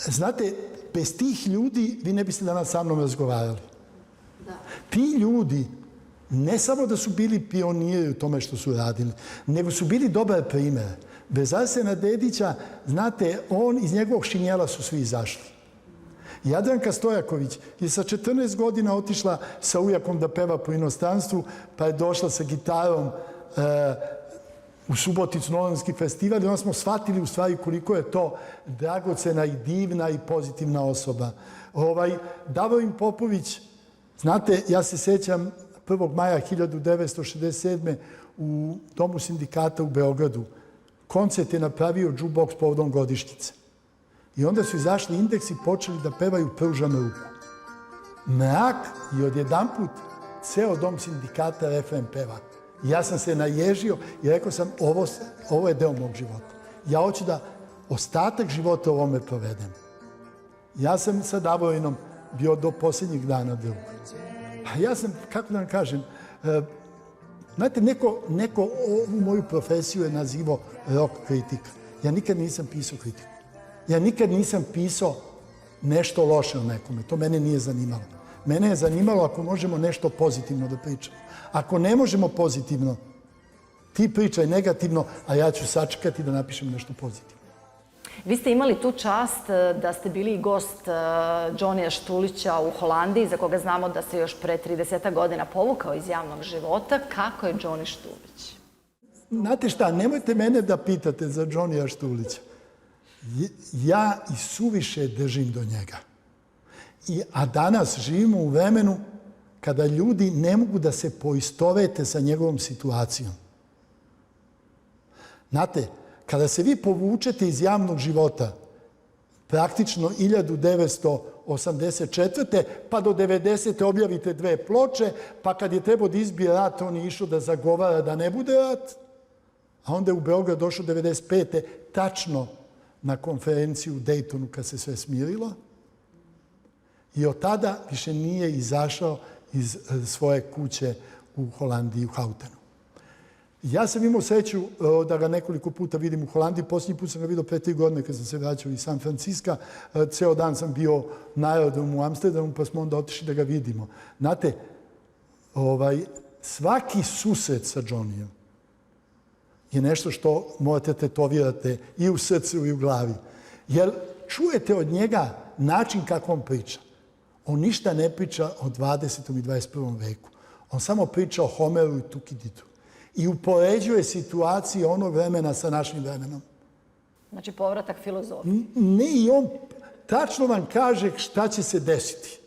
Znate, bez tih ljudi vi ne biste danas sa mnom razgovarali. Ti ljudi ne samo da su bili pioniri u tome što su radili, nego su bili dobar primjer. Bez Arsena Dedića, znate, iz njegovog šinjela su svi izašli. Jadranka Stojaković je sa 14 godina otišla sa ujakom da peva po inostranstvu, pa je došla sa gitarom u Suboticu na Olanski festival i onda smo shvatili u stvari koliko je to dragocena i divna i pozitivna osoba. Davorin Popović, znate, ja se sjećam 1. maja 1967. u Domu sindikata u Beogradu. Koncert je napravio jukebox povodom godišnjice. I onda su izašli Indeks i počeli da pevaju Pružam ruku. Mrak i odjedanput ceo Dom sindikata refren peva. Ja sam se naježio i rekao sam ovo je deo mog života. Ja hoću da ostatak života u ovome provedem. Ja sam sa Davorinom bio do posljednjih dana drug. A ja sam, kako da vam kažem, znate, neko ovu moju profesiju je nazivao rock kritika. Ja nikad nisam pisao kritiku. Ja nikad nisam pisao nešto loše o nekome. To mene nije zanimalo. Mene je zanimalo ako možemo nešto pozitivno da pričamo. Ako ne možemo pozitivno, ti pričaj negativno, a ja ću sačekati da napišem nešto pozitivno. Vi ste imali tu čast da ste bili gost Džonija Štulića u Holandiji, za koga znamo da se još pre 30 godina povukao iz javnog života. Kako je Džoni Štulić? Znate šta, nemojte mene da pitate za Džonija Štulića. Ja i suviše držim do njega. A danas živimo u vremenu kada ljudi ne mogu da se poistovete sa njegovom situacijom. Znate, kada se vi povučete iz javnog života, praktično 1984. pa do 90. objavite 2 ploče, pa kad je trebao da izbije rat, on je išao da zagovara da ne bude rat, a onda je u Beograd došao 95. tačno na konferenciju u Daytonu kad se sve smirilo i od tada više nije izašao iz svoje kuće u Holandiji, u Houtenu. Ja sam imao sreću da ga nekoliko puta vidim u Holandiji. Posljednji put sam ga vidio pre 3 godine kad sam se vraćao iz San Francisca. Ceo dan sam bio na aerodromu u Amsterdamu pa smo onda otišli da ga vidimo. Znate, svaki susret sa Džonijom je nešto što morate tetovirati i u srcu i u glavi. Jer čujete od njega način kako on priča. On ništa ne priča o 20. i 21. veku. On samo priča o Homeru i Tukididu. I upoređuje situacije onog vremena sa našim vremenom. Znači povratak filozofije. Ne, i on tačno vam kaže šta će se desiti.